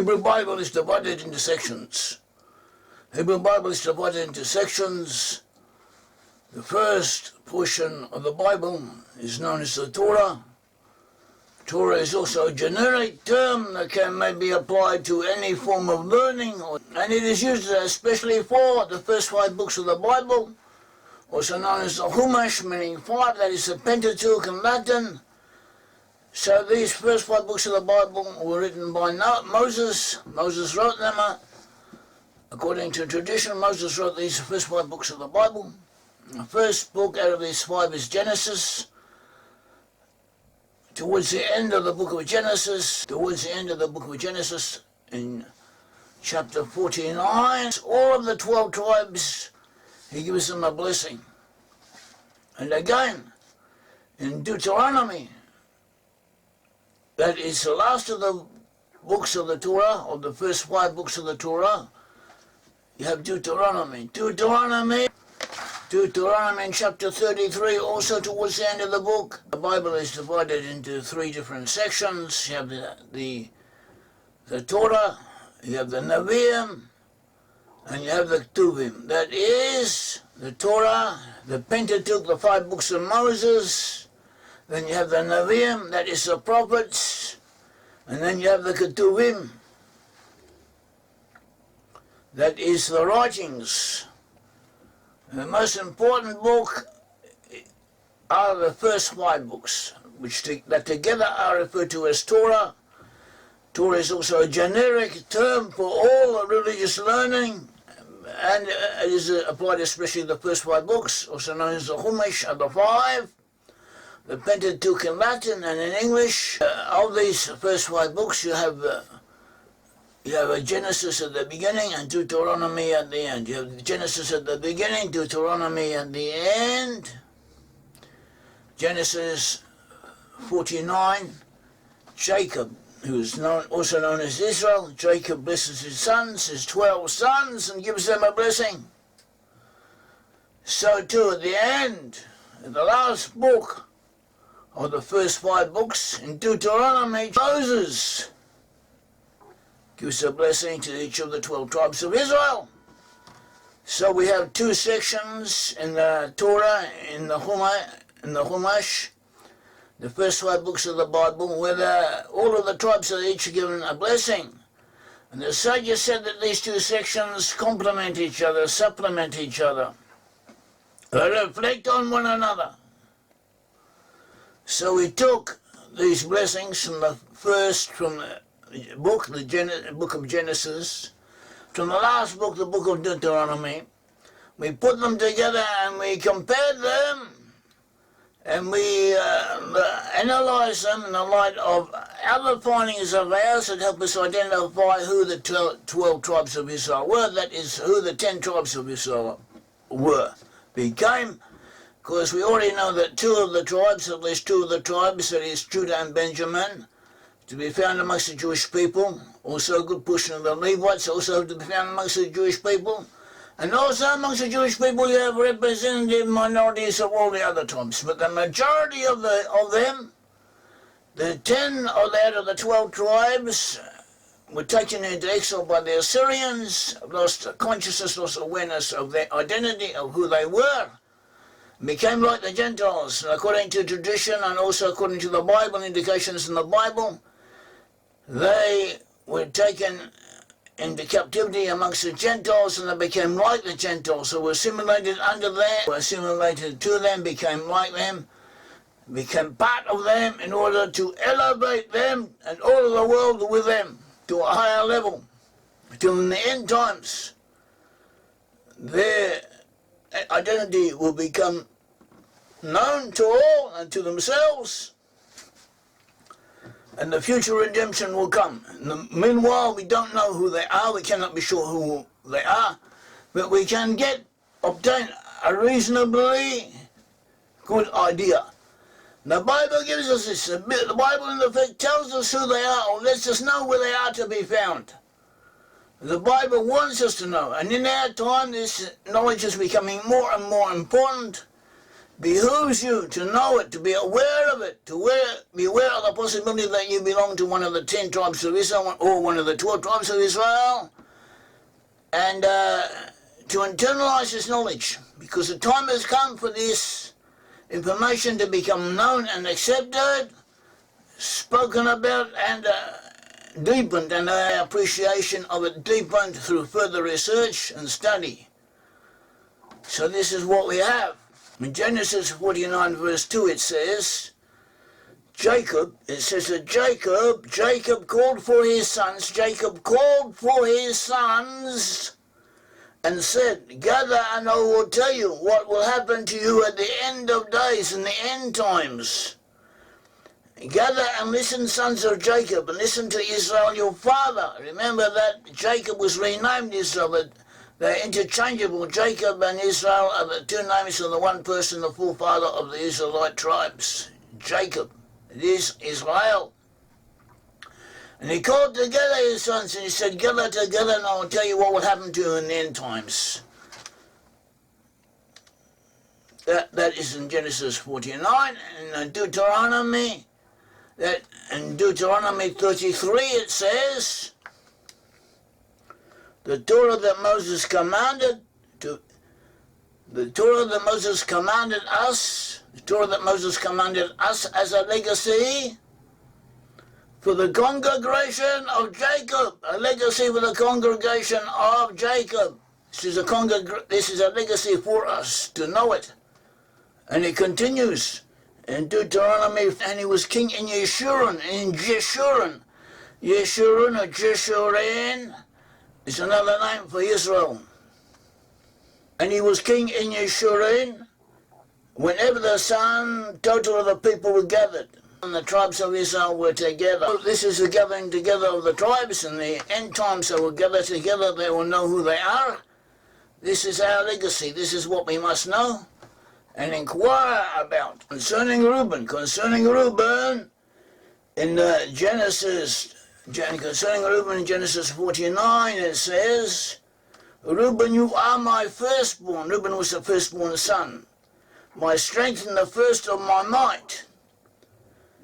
Hebrew Bible is divided into sections. Hebrew Bible is divided into sections. The first portion of the Bible is known as the Torah. Torah is also a generic term that can maybe applied to any form of learning, and it is used especially for the first 5 books of the Bible, also known as the Chumash, meaning 5, that is the Pentateuch in Latin. So these first 5 books of the Bible were written by Moses. Moses wrote them. According to tradition, Moses wrote these first 5 books of the Bible. The first book out of these 5 is Genesis. Towards the end of the book of Genesis, in chapter 49, all of the 12 tribes, he gives them a blessing. And again, in Deuteronomy, that is the last of the books of the Torah, or the first 5 books of the Torah, you have Deuteronomy. Deuteronomy in chapter 33, also towards the end of the book. The Bible is divided into 3 different sections. You have the Torah, you have the Nevi'im, and you have the Ketuvim. That is the Torah, the Pentateuch, the 5 books of Moses. Then you have the Nevi'im, that is the prophets. And then you have the Ketuvim, that is the writings. The most important book are the first 5 books, that together are referred to as Torah. Torah is also a generic term for all religious learning, and it is applied especially to the first 5 books, also known as the Chumash of the 5, the Pentateuch in Latin and in English. Of these first 5 books, you have a Genesis at the beginning and Deuteronomy at the end. You have Genesis at the beginning, Deuteronomy at the end. Genesis 49, Jacob, who is also known as Israel. Jacob blesses his sons, his 12 sons, and gives them a blessing. So too at the end, in the last book of the first 5 books, in Deuteronomy, Moses gives a blessing to each of the 12 tribes of Israel. So we have 2 sections in the Torah, in the Chumash, the first 5 books of the Bible, where all of the tribes are each given a blessing. And the sages said that these 2 sections complement each other, supplement each other. They reflect on one another. So we took these blessings from the book of Genesis, from the last book, the book of Deuteronomy. We put them together and we compared them, and we analyzed them in the light of other findings of ours that help us identify who the 12 tribes of Israel were, that is, who the 10 tribes of Israel became. Because we already know that 2 of the tribes, at least 2 of the tribes, that is Judah and Benjamin, to be found amongst the Jewish people. Also a good portion of the Levites also to be found amongst the Jewish people. And also amongst the Jewish people you have representative minorities of all the other tribes. But the majority of them, the 10 out of the 12 tribes, were taken into exile by the Assyrians, lost consciousness, lost awareness of their identity, of who they were, became like the Gentiles. And according to tradition and also according to the Bible, indications in the Bible, they were taken into captivity amongst the Gentiles, and they became like the Gentiles. So were assimilated under them, were assimilated to them, became like them, became part of them in order to elevate them and all of the world with them to a higher level. Till in the end times, their identity will become known to all and to themselves, and the future redemption will come. Meanwhile, we don't know who they are, we cannot be sure who they are, but we can obtain a reasonably good idea. The Bible gives us this. The Bible in effect tells us who they are, or lets us know where they are to be found. The Bible wants us to know, and in our time this knowledge is becoming more and more important. behooves you to know it, to be aware of it, be aware of the possibility that you belong to one of the 10 tribes of Israel or one of the 12 tribes of Israel, and to internalize this knowledge, because the time has come for this information to become known and accepted, spoken about, and deepened, and our appreciation of it deepened through further research and study. So this is what we have. In Genesis 49 verse 2 it says, Jacob called for his sons, and said, gather and I will tell you what will happen to you at the end of days, in the end times. Gather and listen, sons of Jacob, and listen to Israel your father. Remember that Jacob was renamed Israel, but they're interchangeable. Jacob and Israel are the two names of the one person, the forefather of the Israelite tribes. Jacob. It is Israel. And he called together his sons and he said, gather together and I will tell you what will happen to you in the end times. That is in Genesis 49. And in Deuteronomy, in Deuteronomy 33 it says, the Torah that Moses commanded us as a legacy for the congregation of Jacob, a legacy for the congregation of Jacob. This is a legacy for us to know it. And it continues in Deuteronomy, and he was king in Yeshurun, Yeshurun or Jeshurun is another name for Israel. And he was king in Yeshurun whenever the sum total of the people were gathered. And the tribes of Israel were together. This is the gathering together of the tribes, and the end times they will gather together, they will know who they are. This is our legacy. This is what we must know and inquire about. Concerning Reuben, in Genesis 49, it says, Reuben, you are my firstborn. Reuben was the firstborn son. My strength and the first of my might.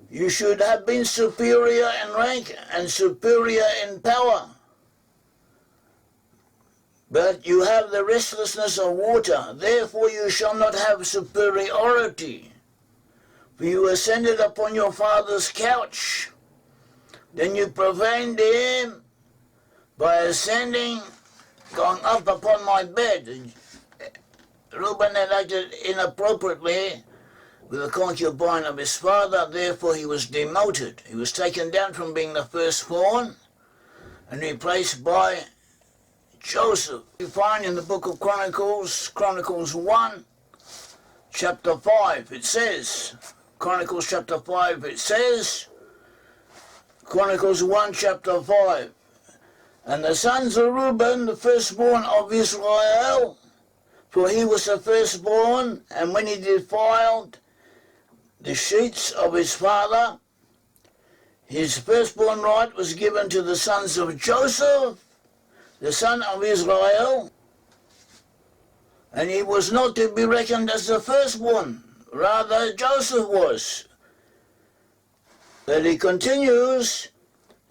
You should have been superior in rank and superior in power. But you have the restlessness of water, therefore you shall not have superiority. For you ascended upon your father's couch. Then you profaned him by ascending, going up upon my bed. Reuben had acted inappropriately with the concubine of his father, therefore he was demoted. He was taken down from being the firstborn and replaced by Joseph. You find in the book of Chronicles 1, chapter 5, it says, Chronicles 1, chapter 5, and the sons of Reuben, the firstborn of Israel, for he was the firstborn, and when he defiled the sheets of his father, his firstborn right was given to the sons of Joseph, the son of Israel, and he was not to be reckoned as the firstborn, rather Joseph was. But he continues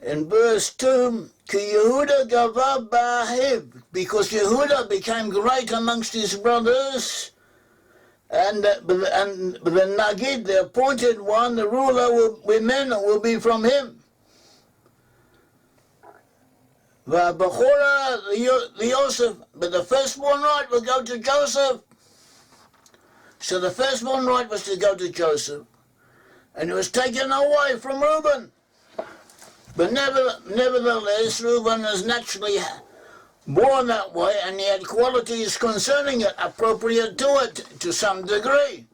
in verse 2, Ki Yehuda gava ba'ahiv, because Yehuda became great amongst his brothers, and the Nagid, the appointed one, the ruler, will be from him. V'abachora Joseph, but the firstborn right will go to Joseph. So the firstborn right was to go to Joseph, and it was taken away from Reuben. But nevertheless, Reuben is naturally born that way, and he had qualities concerning it appropriate to it to some degree.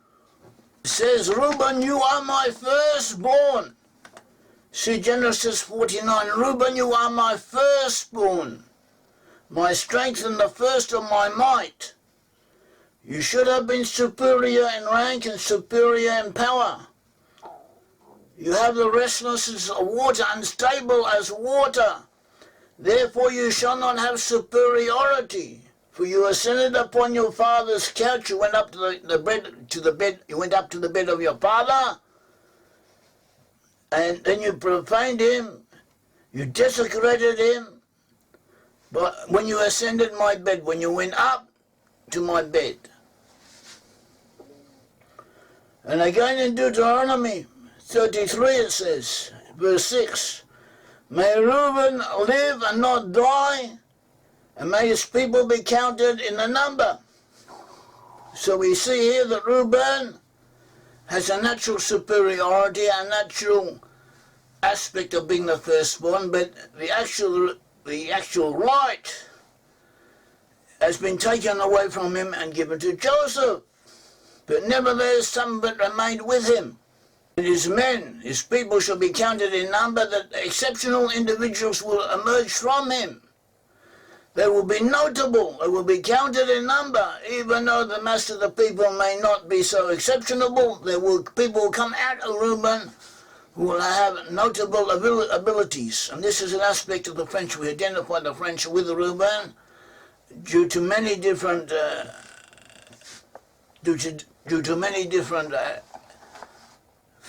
It says, Reuben, you are my firstborn. See Genesis 49, Reuben, you are my firstborn, my strength and the first of my might. You should have been superior in rank and superior in power. You have the restlessness of water, unstable as water. Therefore you shall not have superiority. For you ascended upon your father's couch, you went up to the bed, you went up to the bed of your father, and then you profaned him, you desecrated him. But when you ascended my bed, when you went up to my bed. And again in Deuteronomy 33 it says, verse 6, may Reuben live and not die, and may his people be counted in the number. So we see here that Reuben has a natural superiority, a natural aspect of being the firstborn, but the actual right has been taken away from him and given to Joseph. But nevertheless, some of it remained with him. And his men, his people shall be counted in number, that exceptional individuals will emerge from him. They will be notable, they will be counted in number, even though the mass of the people may not be so exceptional. People will come out of Reuben who will have notable abilities. And this is an aspect of the French. We identify the French with Reuben due to many different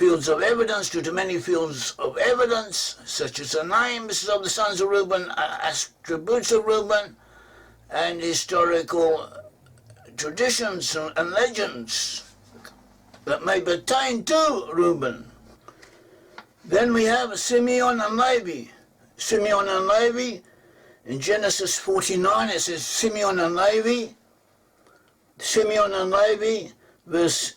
fields of evidence, such as the names of the sons of Reuben, attributes of Reuben, and historical traditions and legends that may pertain to Reuben. Then we have Simeon and Levi. Simeon and Levi, in Genesis 49, it says Simeon and Levi, verse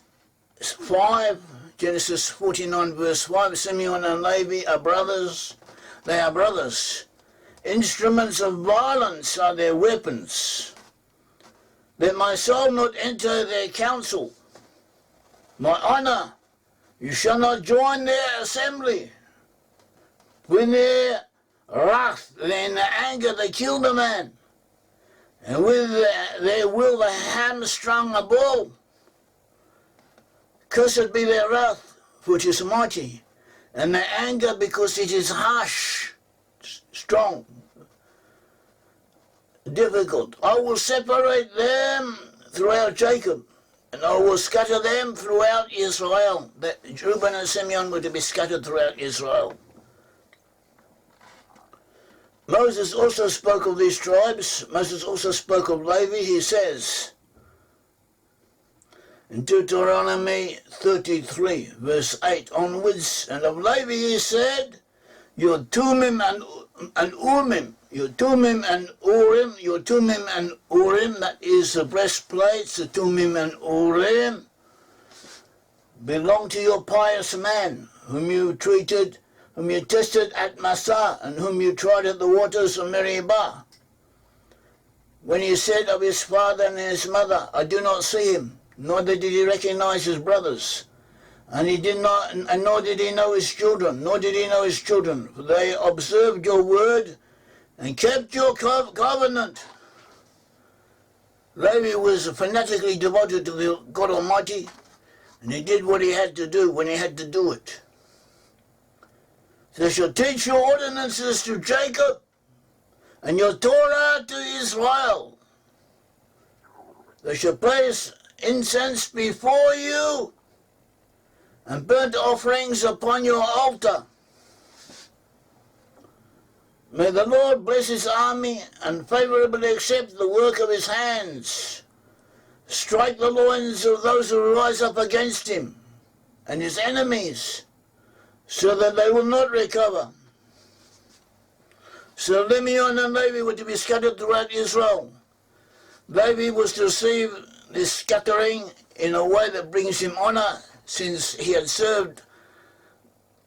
5, Genesis 49, verse 5, Simeon and Levi are brothers. They are brothers. Instruments of violence are their weapons. Let my soul not enter their counsel. My honor, you shall not join their assembly. When their wrath, in their anger, they kill the man. And with their will they hamstrung a bull. Cursed be their wrath, for it is mighty, and their anger, because it is harsh, strong, difficult. I will separate them throughout Jacob, and I will scatter them throughout Israel. That Reuben and Simeon were to be scattered throughout Israel. Moses also spoke of these tribes. Moses also spoke of Levi. He says in Deuteronomy 33, verse 8 onwards, and of Levi he said, your Tumim and Urim, your Tumim and Urim, that is the breastplates, the Tumim and Urim, belong to your pious man, whom you tested at Massah, and whom you tried at the waters of Meribah. When he said of his father and his mother, I do not see him, nor did he recognize his brothers, and nor did he know his children, for they observed your word and kept your covenant. Levi was fanatically devoted to the God Almighty, and he did what he had to do when he had to do it. They shall teach your ordinances to Jacob, and your Torah to Israel. They shall place incense before you, and burnt offerings upon your altar. May the Lord bless his army, and favorably accept the work of his hands. Strike the loins of those who rise up against him, and his enemies, so that they will not recover. So Simeon and Levi were to be scattered throughout Israel. Levi was to receive this scattering in a way that brings him honor, since he had served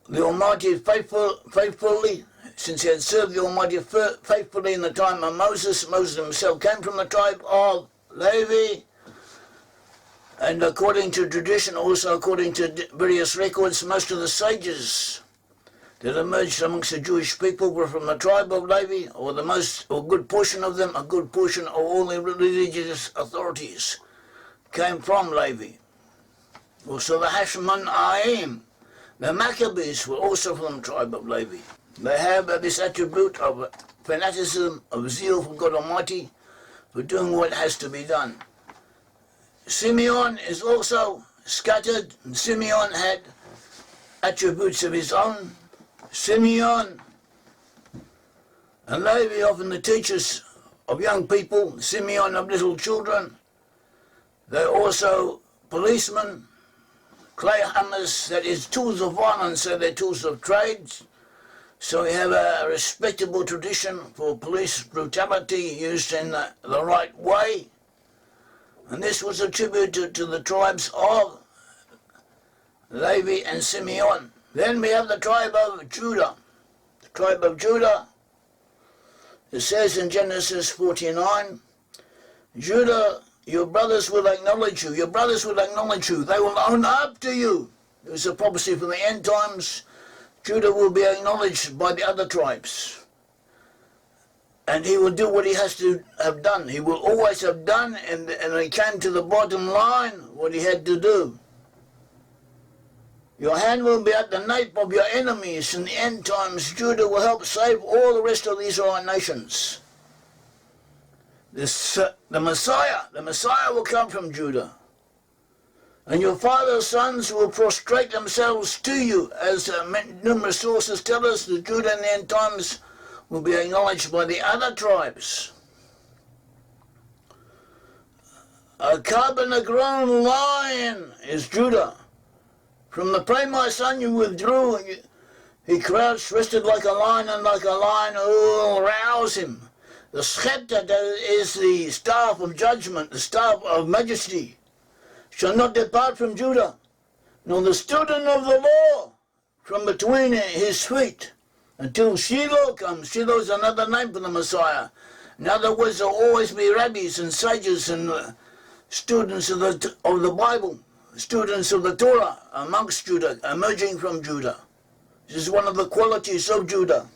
the Almighty faithfully, in the time of Moses. Moses himself came from the tribe of Levi, and according to tradition, also according to various records, most of the sages that emerged amongst the Jewish people were from the tribe of Levi, or a good portion of them, a good portion of all the religious authorities came from Levi. Also the Hashmonaim, the Maccabees, were also from the tribe of Levi. They have this attribute of fanaticism, of zeal for God Almighty, for doing what has to be done. Simeon is also scattered. Simeon had attributes of his own. Simeon and Levi, often the teachers of young people, Simeon of little children. They're also policemen, clay hammers, that is tools of violence, so they're tools of trades. So we have a respectable tradition for police brutality used in the right way. And this was attributed to the tribes of Levi and Simeon. Then we have the tribe of Judah. The tribe of Judah, it says in Genesis 49, Judah, your brothers will acknowledge you. Your brothers will acknowledge you. They will own up to you. It was a prophecy for the end times. Judah will be acknowledged by the other tribes. And he will do what he has to have done. He will always have done, and he came to the bottom line, what he had to do. Your hand will be at the nape of your enemies. In the end times, Judah will help save all the rest of the Israelite nations. The Messiah will come from Judah. And your father's sons will prostrate themselves to you, as numerous sources tell us that Judah in the end times will be acknowledged by the other tribes. A cub and a grown lion is Judah. From the prey, my son, you withdrew. He crouched, rested like a lion, and like a lion who will rouse him. The scepter, that is the staff of judgment, the staff of majesty, shall not depart from Judah, nor the student of the law from between his feet, until Shiloh comes. Shiloh is another name for the Messiah. In other words, there will always be rabbis and sages and students of the Bible, students of the Torah amongst Judah, emerging from Judah. This is one of the qualities of Judah.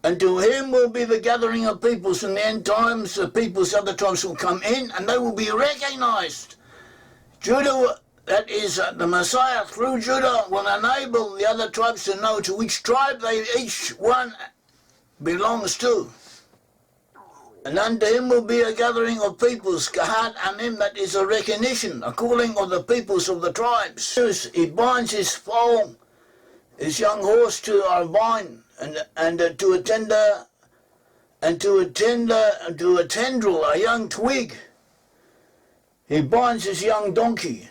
And to him will be the gathering of peoples in the end times. The peoples, other tribes will come in, and they will be recognized. Judah, that is the Messiah through Judah, will enable the other tribes to know to which tribe they each one belongs to. And unto him will be a gathering of peoples, Kahat Amim, that is a recognition, a calling of the peoples of the tribes. He binds his foal, his young horse to a vine, and to a tender, and to a tendril, a young twig. He binds his young donkey.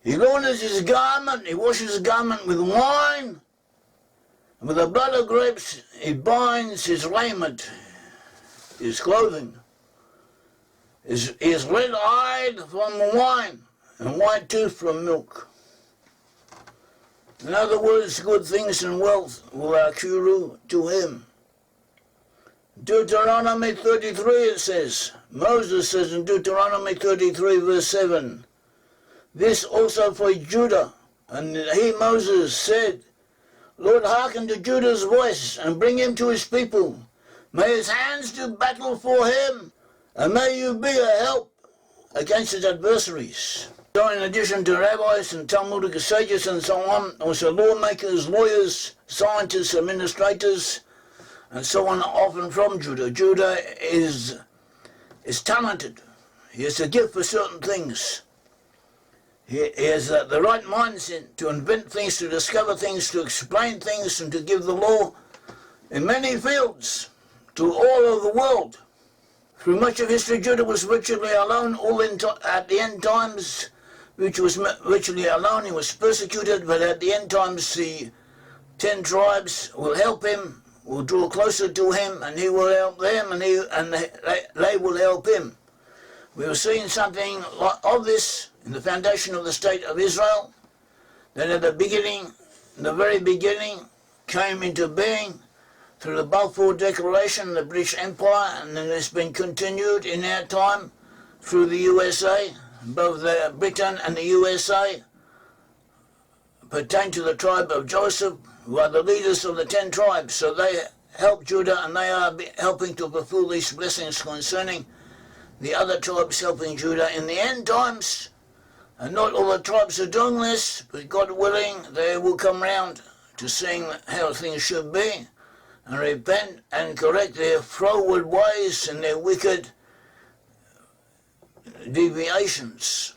He launders his garment, he washes his garment with wine, and with the blood of grapes he binds his raiment, his clothing. He is red-eyed from wine, and white-toothed from milk. In other words, good things and wealth will accrue to him. Deuteronomy 33, it says, Moses says in Deuteronomy 33, verse 7, this also for Judah. And he, Moses, said, Lord, hearken to Judah's voice, and bring him to his people. May his hands do battle for him, and may you be a help against his adversaries. So in addition to rabbis and Talmudic sages and so on, also lawmakers, lawyers, scientists, administrators, and so on, often from Judah. Judah is talented. He has a gift for certain things. He has the right mindset to invent things, to discover things, to explain things, and to give the law in many fields to all of the world. Through much of history, Judah was virtually alone. At the end times, which was virtually alone, he was persecuted, but at the end times the 10 tribes will help him, will draw closer to him, and he will help them, and they will help him. We were seeing something of this in the foundation of the state of Israel, that at the beginning, the very beginning, came into being through the Balfour Declaration, the British Empire, and then it's been continued in our time through the USA. Both the Britain and the USA pertain to the tribe of Joseph, who are the leaders of the 10 tribes. So they help Judah, and they are helping to fulfill these blessings concerning the other tribes helping Judah in the end times. And not all the tribes are doing this, but God willing, they will come round to seeing how things should be. and repent and correct their froward ways and their wicked deviations.